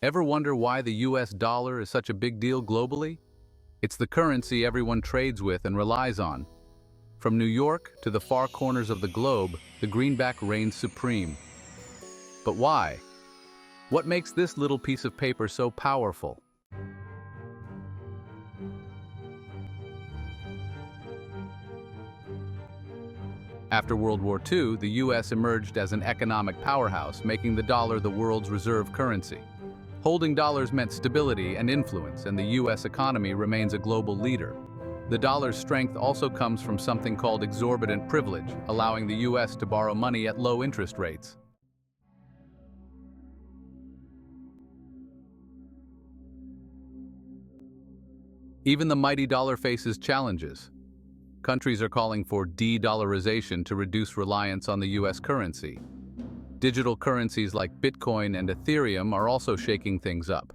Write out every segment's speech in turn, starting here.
Ever wonder why the US dollar is such a big deal globally? It's the currency everyone trades with and relies on. From New York to the far corners of the globe, the greenback reigns supreme. But why? What makes this little piece of paper so powerful? After World War II, the US emerged as an economic powerhouse, making the dollar the world's reserve currency. Holding dollars meant stability and influence, and the US economy remains a global leader. The dollar's strength also comes from something called exorbitant privilege, allowing the US to borrow money at low interest rates. Even the mighty dollar faces challenges. Countries are calling for de-dollarization to reduce reliance on the US currency. Digital currencies like Bitcoin and Ethereum are also shaking things up.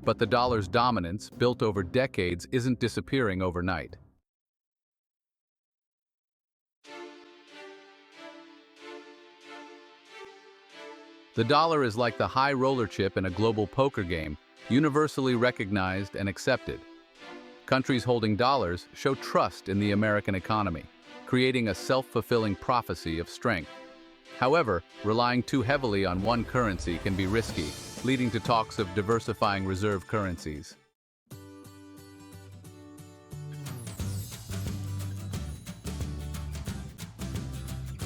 But the dollar's dominance, built over decades, isn't disappearing overnight. The dollar is like the high roller chip in a global poker game, universally recognized and accepted. Countries holding dollars show trust in the American economy, creating a self-fulfilling prophecy of strength. However, relying too heavily on one currency can be risky, leading to talks of diversifying reserve currencies.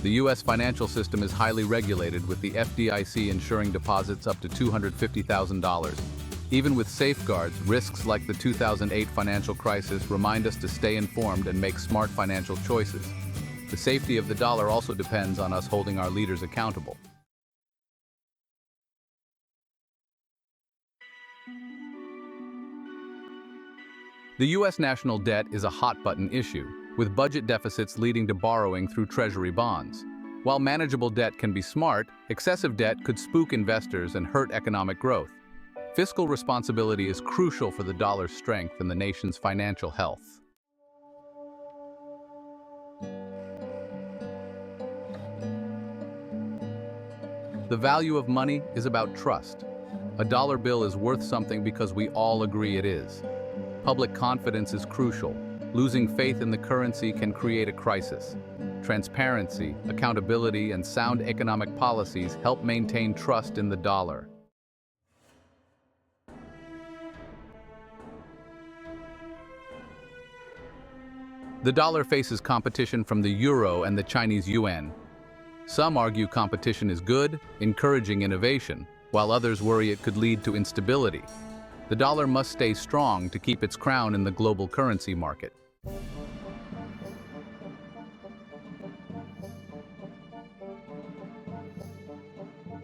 The U.S. financial system is highly regulated, with the FDIC ensuring deposits up to $250,000. Even with safeguards, risks like the 2008 financial crisis remind us to stay informed and make smart financial choices. The safety of the dollar also depends on us holding our leaders accountable. The U.S. national debt is a hot-button issue, with budget deficits leading to borrowing through Treasury bonds. While manageable debt can be smart, excessive debt could spook investors and hurt economic growth. Fiscal responsibility is crucial for the dollar's strength and the nation's financial health. The value of money is about trust. A dollar bill is worth something because we all agree it is. Public confidence is crucial. Losing faith in the currency can create a crisis. Transparency, accountability, and sound economic policies help maintain trust in the dollar. The dollar faces competition from the euro and the Chinese yuan. Some argue competition is good, encouraging innovation, while others worry it could lead to instability. The dollar must stay strong to keep its crown in the global currency market.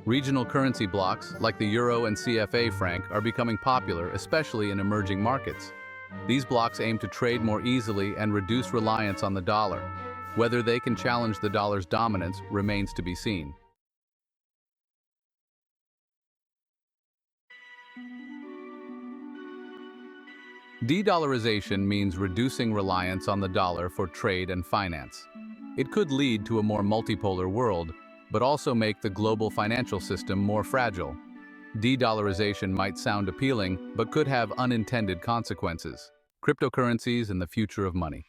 Regional currency blocks, like the euro and CFA franc, are becoming popular, especially in emerging markets. These blocks aim to trade more easily and reduce reliance on the dollar. Whether they can challenge the dollar's dominance remains to be seen. De-dollarization means reducing reliance on the dollar for trade and finance. It could lead to a more multipolar world, but also make the global financial system more fragile. De-dollarization might sound appealing, but could have unintended consequences. Cryptocurrencies and the future of money.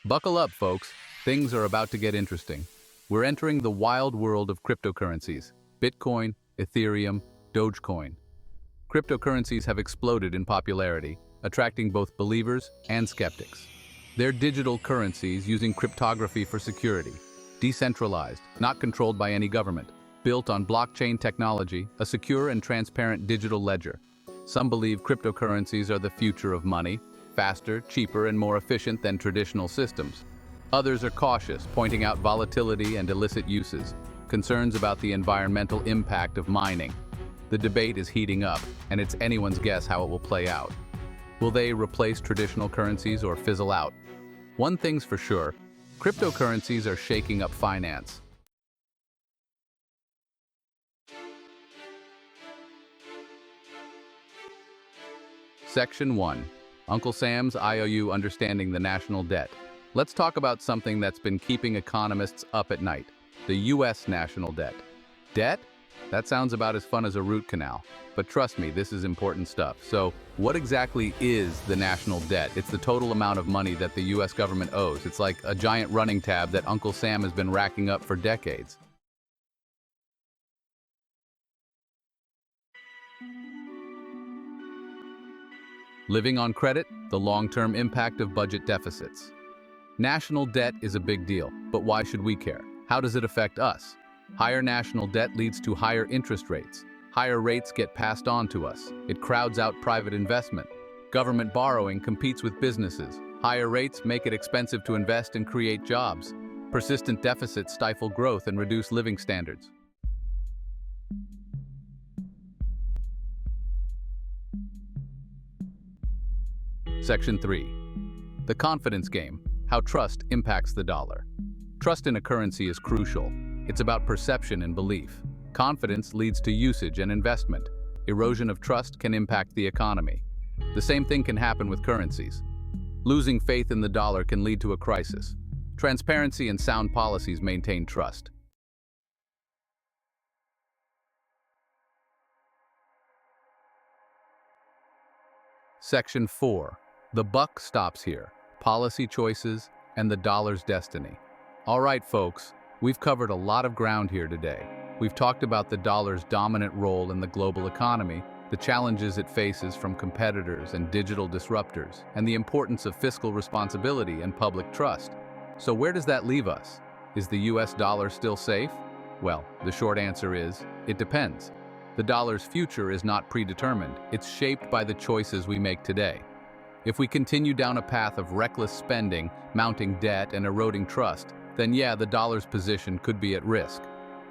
Buckle up, folks. Things are about to get interesting. We're entering the wild world of cryptocurrencies. Bitcoin, Ethereum, Dogecoin. Cryptocurrencies have exploded in popularity, attracting both believers and skeptics. They're digital currencies using cryptography for security. Decentralized, not controlled by any government. Built on blockchain technology, a secure and transparent digital ledger. Some believe cryptocurrencies are the future of money, faster, cheaper, and more efficient than traditional systems. Others are cautious, pointing out volatility and illicit uses, concerns about the environmental impact of mining. The debate is heating up, and it's anyone's guess how it will play out. Will they replace traditional currencies or fizzle out? One thing's for sure, cryptocurrencies are shaking up finance. Section 1. Uncle Sam's IOU Understanding the National Debt. Let's talk about something that's been keeping economists up at night, the U.S. national debt. Debt? That sounds about as fun as a root canal. But trust me, this is important stuff. So, what exactly is the national debt? It's the total amount of money that the US government owes. It's like a giant running tab that Uncle Sam has been racking up for decades. Living on credit, the long-term impact of budget deficits. National debt is a big deal, but why should we care? How does it affect us? Higher national debt leads to higher interest rates. Higher rates get passed on to us. It crowds out private investment. Government borrowing competes with businesses. Higher rates make it expensive to invest and create jobs. Persistent deficits stifle growth and reduce living standards. Section 3. The confidence game, how trust impacts the dollar. Trust in a currency is crucial. It's about perception and belief. Confidence leads to usage and investment. Erosion of trust can impact the economy. The same thing can happen with currencies. Losing faith in the dollar can lead to a crisis. Transparency and sound policies maintain trust. Section 4. The buck stops here. Policy choices and the dollar's destiny. All right, folks, we've covered a lot of ground here today. We've talked about the dollar's dominant role in the global economy, the challenges it faces from competitors and digital disruptors, and the importance of fiscal responsibility and public trust. So where does that leave us? Is the US dollar still safe? Well, the short answer is, it depends. The dollar's future is not predetermined. It's shaped by the choices we make today. If we continue down a path of reckless spending, mounting debt, and eroding trust, then yeah, the dollar's position could be at risk.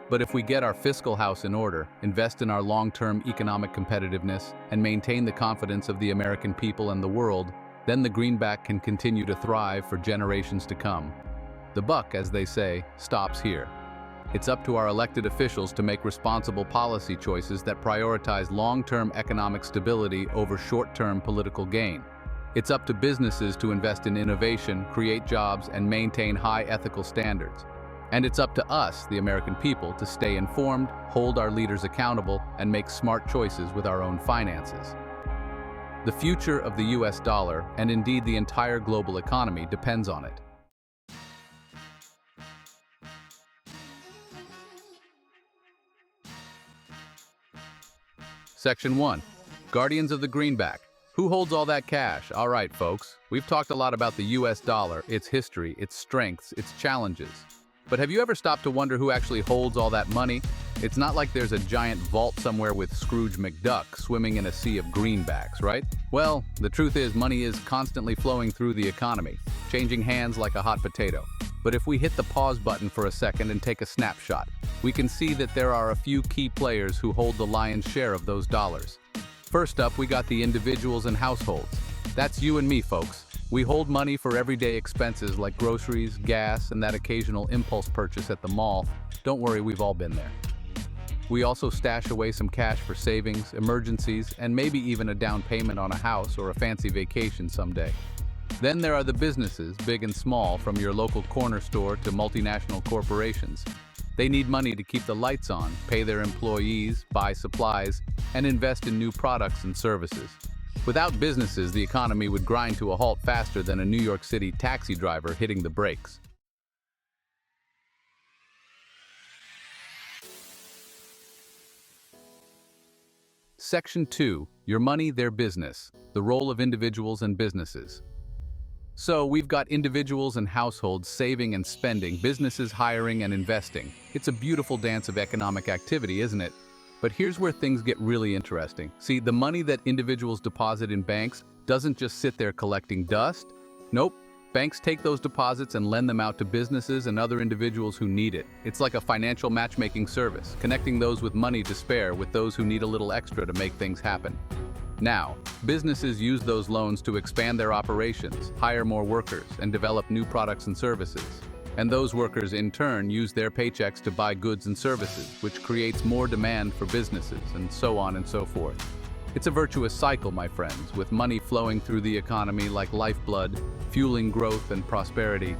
But if we get our fiscal house in order, invest in our long-term economic competitiveness, and maintain the confidence of the American people and the world, then the greenback can continue to thrive for generations to come. The buck, as they say, stops here. It's up to our elected officials to make responsible policy choices that prioritize long-term economic stability over short-term political gain. It's up to businesses to invest in innovation, create jobs, and maintain high ethical standards. And it's up to us, the American people, to stay informed, hold our leaders accountable, and make smart choices with our own finances. The future of the US dollar, and indeed the entire global economy, depends on it. Section 1. Guardians of the Greenback. Who holds all that cash? All right, folks, we've talked a lot about the US dollar, its history, its strengths, its challenges. But have you ever stopped to wonder who actually holds all that money? It's not like there's a giant vault somewhere with Scrooge McDuck swimming in a sea of greenbacks, right? Well, the truth is money is constantly flowing through the economy, changing hands like a hot potato. But if we hit the pause button for a second and take a snapshot, we can see that there are a few key players who hold the lion's share of those dollars. First up, we got the individuals and households. That's you and me, folks. We hold money for everyday expenses like groceries, gas, and that occasional impulse purchase at the mall. Don't worry, we've all been there. We also stash away some cash for savings, emergencies, and maybe even a down payment on a house or a fancy vacation someday. Then there are the businesses, big and small, from your local corner store to multinational corporations. They need money to keep the lights on, pay their employees, buy supplies, and invest in new products and services. Without businesses, the economy would grind to a halt faster than a New York City taxi driver hitting the brakes. Section 2. Your money, their business. The role of individuals and businesses. So we've got individuals and households saving and spending, businesses hiring and investing. It's a beautiful dance of economic activity, isn't it? But here's where things get really interesting. See, the money that individuals deposit in banks doesn't just sit there collecting dust. Nope. Banks take those deposits and lend them out to businesses and other individuals who need it. It's like a financial matchmaking service, connecting those with money to spare with those who need a little extra to make things happen. Now, businesses use those loans to expand their operations, hire more workers, and develop new products and services. And those workers, in turn, use their paychecks to buy goods and services, which creates more demand for businesses, and so on and so forth. It's a virtuous cycle, my friends, with money flowing through the economy like lifeblood, fueling growth and prosperity.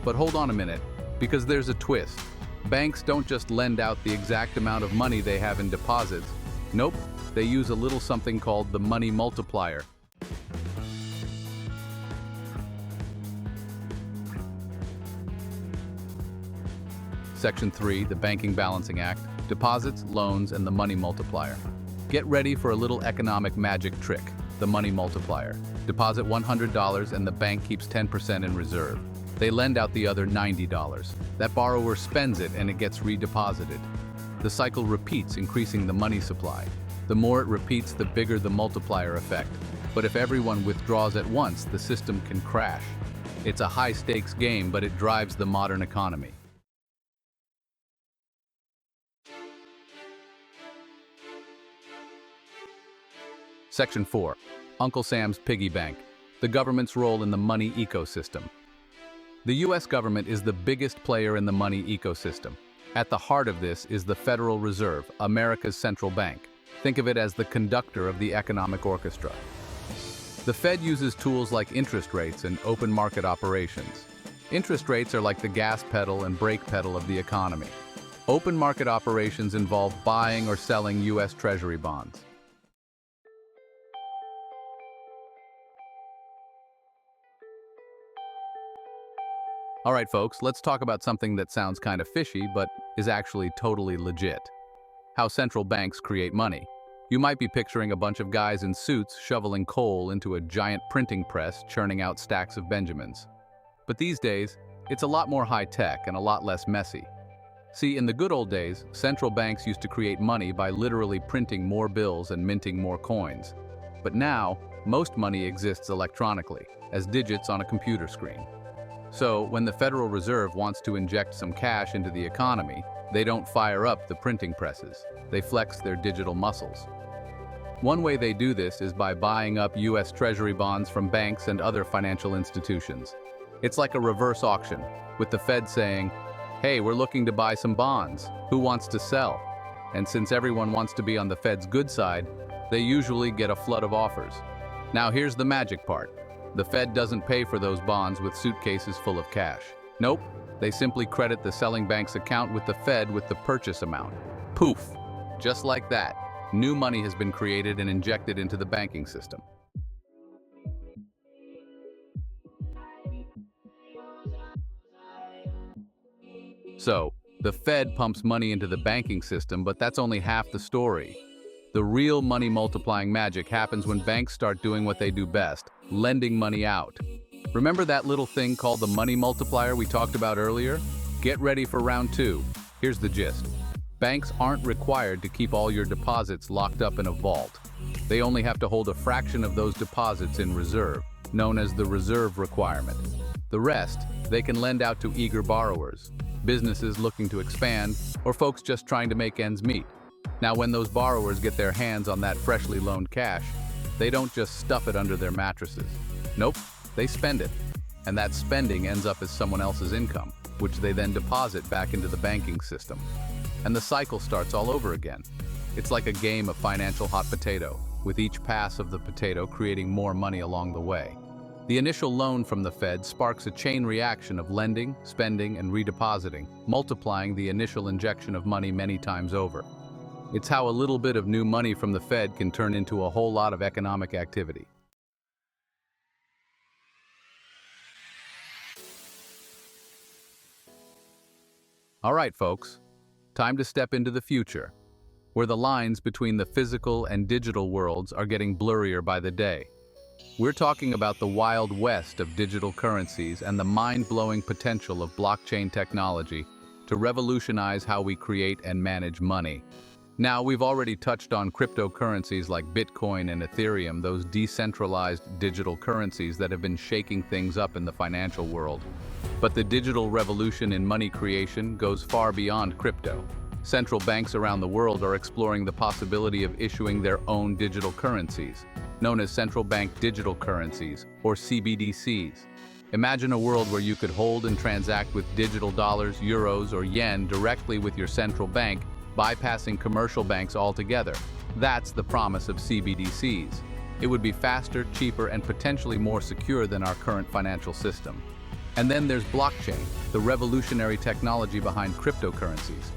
But hold on a minute, because there's a twist. Banks don't just lend out the exact amount of money they have in deposits. Nope, they use a little something called the money multiplier. Section 3, the Banking Balancing Act, deposits, loans, and the money multiplier. Get ready for a little economic magic trick, the money multiplier. Deposit $100 and the bank keeps 10% in reserve. They lend out the other $90. That borrower spends it and it gets redeposited. The cycle repeats, increasing the money supply. The more it repeats, the bigger the multiplier effect. But if everyone withdraws at once, the system can crash. It's a high-stakes game, but it drives the modern economy. Section 4. Uncle Sam's Piggy Bank, the government's role in the money ecosystem. The U.S. government is the biggest player in the money ecosystem. At the heart of this is the Federal Reserve, America's central bank. Think of it as the conductor of the economic orchestra. The Fed uses tools like interest rates and open market operations. Interest rates are like the gas pedal and brake pedal of the economy. Open market operations involve buying or selling U.S. Treasury bonds. All right, folks, let's talk about something that sounds kind of fishy, but is actually totally legit. How central banks create money. You might be picturing a bunch of guys in suits shoveling coal into a giant printing press, churning out stacks of Benjamins. But these days, it's a lot more high-tech and a lot less messy. See, in the good old days, central banks used to create money by literally printing more bills and minting more coins. But now, most money exists electronically, as digits on a computer screen. So, when the Federal Reserve wants to inject some cash into the economy, they don't fire up the printing presses. They flex their digital muscles. One way they do this is by buying up U.S. Treasury bonds from banks and other financial institutions. It's like a reverse auction, with the Fed saying, "Hey, we're looking to buy some bonds. Who wants to sell?" And since everyone wants to be on the Fed's good side, they usually get a flood of offers. Now here's the magic part. The Fed doesn't pay for those bonds with suitcases full of cash. Nope, they simply credit the selling bank's account with the Fed with the purchase amount. Poof! Just like that, new money has been created and injected into the banking system. So, the Fed pumps money into the banking system, but that's only half the story. The real money multiplying magic happens when banks start doing what they do best, lending money out. Remember that little thing called the money multiplier we talked about earlier? Get ready for round 2. Here's the gist. Banks aren't required to keep all your deposits locked up in a vault. They only have to hold a fraction of those deposits in reserve, known as the reserve requirement. The rest, they can lend out to eager borrowers, businesses looking to expand, or folks just trying to make ends meet. Now, when those borrowers get their hands on that freshly loaned cash, they don't just stuff it under their mattresses. Nope, they spend it. And that spending ends up as someone else's income, which they then deposit back into the banking system. And the cycle starts all over again. It's like a game of financial hot potato, with each pass of the potato creating more money along the way. The initial loan from the Fed sparks a chain reaction of lending, spending, and redepositing, multiplying the initial injection of money many times over. It's how a little bit of new money from the Fed can turn into a whole lot of economic activity. All right, folks, time to step into the future, where the lines between the physical and digital worlds are getting blurrier by the day. We're talking about the wild west of digital currencies and the mind-blowing potential of blockchain technology to revolutionize how we create and manage money. Now, we've already touched on cryptocurrencies like Bitcoin and Ethereum, those decentralized digital currencies that have been shaking things up in the financial world. But the digital revolution in money creation goes far beyond crypto. Central banks around the world are exploring the possibility of issuing their own digital currencies, known as central bank digital currencies, or CBDCs. Imagine a world where you could hold and transact with digital dollars, euros, or yen directly with your central bank, bypassing commercial banks altogether. That's the promise of CBDCs. It would be faster, cheaper, and potentially more secure than our current financial system. And then there's blockchain, the revolutionary technology behind cryptocurrencies.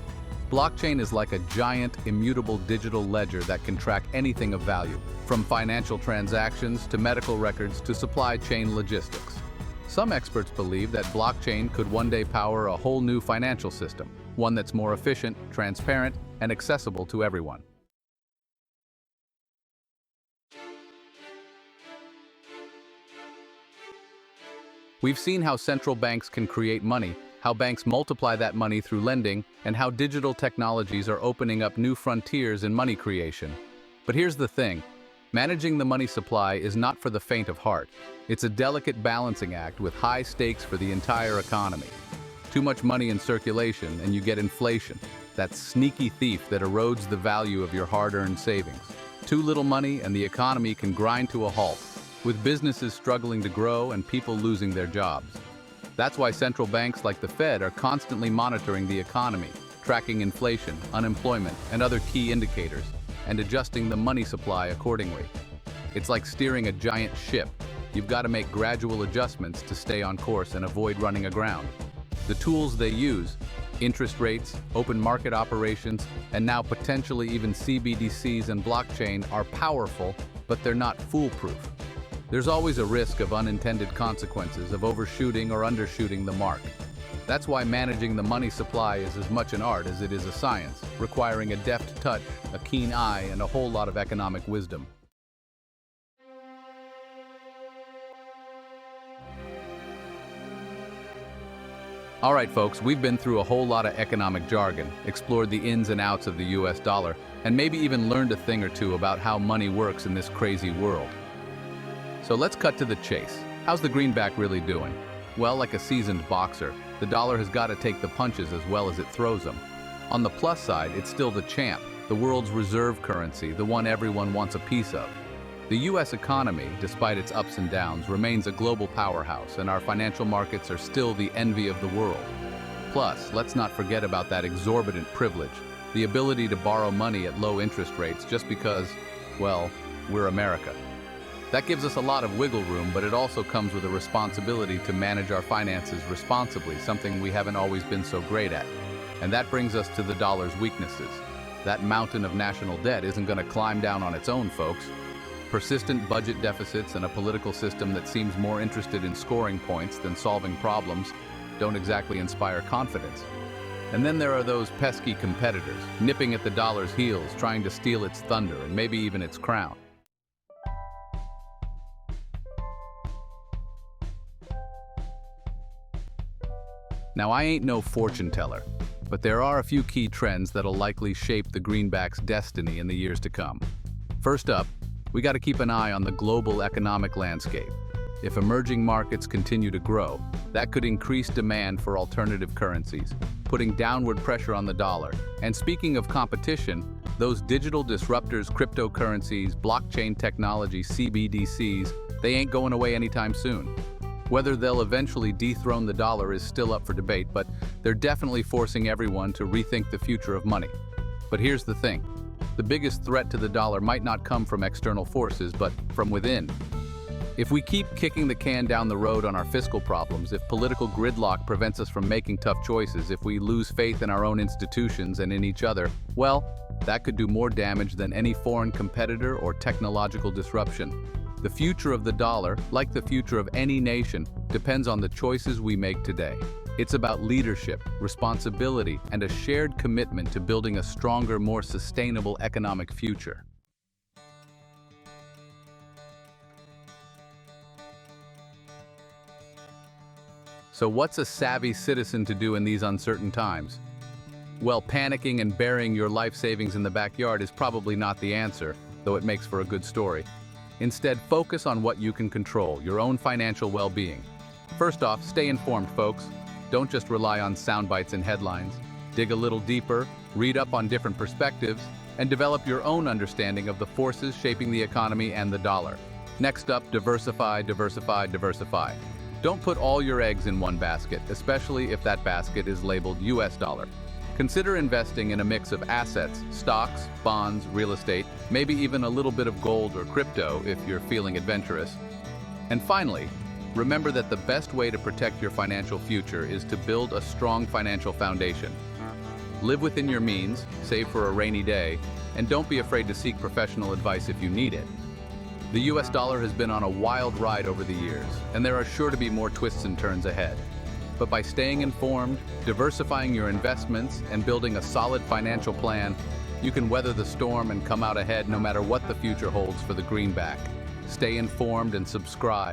Blockchain is like a giant, immutable digital ledger that can track anything of value, from financial transactions to medical records to supply chain logistics. Some experts believe that blockchain could one day power a whole new financial system, one that's more efficient, transparent, and accessible to everyone. We've seen how central banks can create money, how banks multiply that money through lending, and how digital technologies are opening up new frontiers in money creation. But here's the thing. Managing the money supply is not for the faint of heart. It's a delicate balancing act with high stakes for the entire economy. Too much money in circulation and you get inflation, that sneaky thief that erodes the value of your hard-earned savings. Too little money and the economy can grind to a halt, with businesses struggling to grow and people losing their jobs. That's why central banks like the Fed are constantly monitoring the economy, tracking inflation, unemployment, and other key indicators, and adjusting the money supply accordingly. It's like steering a giant ship. You've got to make gradual adjustments to stay on course and avoid running aground. The tools they use, interest rates, open market operations, and now potentially even CBDCs and blockchain are powerful, but they're not foolproof. There's always a risk of unintended consequences of overshooting or undershooting the mark. That's why managing the money supply is as much an art as it is a science, requiring a deft touch, a keen eye, and a whole lot of economic wisdom. All right, folks, we've been through a whole lot of economic jargon, explored the ins and outs of the US dollar, and maybe even learned a thing or two about how money works in this crazy world. So let's cut to the chase. How's the Greenback really doing? Well, like a seasoned boxer, the dollar has got to take the punches as well as it throws them. On the plus side, it's still the champ, the world's reserve currency, the one everyone wants a piece of. The US economy, despite its ups and downs, remains a global powerhouse, and our financial markets are still the envy of the world. Plus, let's not forget about that exorbitant privilege, the ability to borrow money at low interest rates just because, well, we're America. That gives us a lot of wiggle room, but it also comes with a responsibility to manage our finances responsibly, something we haven't always been so great at. And that brings us to the dollar's weaknesses. That mountain of national debt isn't going to climb down on its own, folks. Persistent budget deficits and a political system that seems more interested in scoring points than solving problems don't exactly inspire confidence. And then there are those pesky competitors, nipping at the dollar's heels, trying to steal its thunder and maybe even its crown. Now, I ain't no fortune teller, but there are a few key trends that'll likely shape the Greenback's destiny in the years to come. First up, we got to keep an eye on the global economic landscape. If emerging markets continue to grow, that could increase demand for alternative currencies, putting downward pressure on the dollar. And speaking of competition, those digital disruptors, cryptocurrencies, blockchain technology, CBDCs, they ain't going away anytime soon. Whether they'll eventually dethrone the dollar is still up for debate, but they're definitely forcing everyone to rethink the future of money. But here's the thing. The biggest threat to the dollar might not come from external forces, but from within. If we keep kicking the can down the road on our fiscal problems, if political gridlock prevents us from making tough choices, if we lose faith in our own institutions and in each other, well, that could do more damage than any foreign competitor or technological disruption. The future of the dollar, like the future of any nation, depends on the choices we make today. It's about leadership, responsibility, and a shared commitment to building a stronger, more sustainable economic future. So what's a savvy citizen to do in these uncertain times? Well, panicking and burying your life savings in the backyard is probably not the answer, though it makes for a good story. Instead, focus on what you can control, your own financial well-being. First off, stay informed, folks. Don't just rely on sound bites and headlines. Dig a little deeper, read up on different perspectives, and develop your own understanding of the forces shaping the economy and the dollar. Next up, diversify, diversify, diversify. Don't put all your eggs in one basket, especially if that basket is labeled US dollar. Consider investing in a mix of assets, stocks, bonds, real estate, maybe even a little bit of gold or crypto if you're feeling adventurous. And finally, Remember that the best way to protect your financial future is to build a strong financial foundation. Live within your means, save for a rainy day, and don't be afraid to seek professional advice if you need it. The US dollar has been on a wild ride over the years, and there are sure to be more twists and turns ahead. But by staying informed, diversifying your investments, and building a solid financial plan, you can weather the storm and come out ahead no matter what the future holds for the Greenback. Stay informed and subscribe.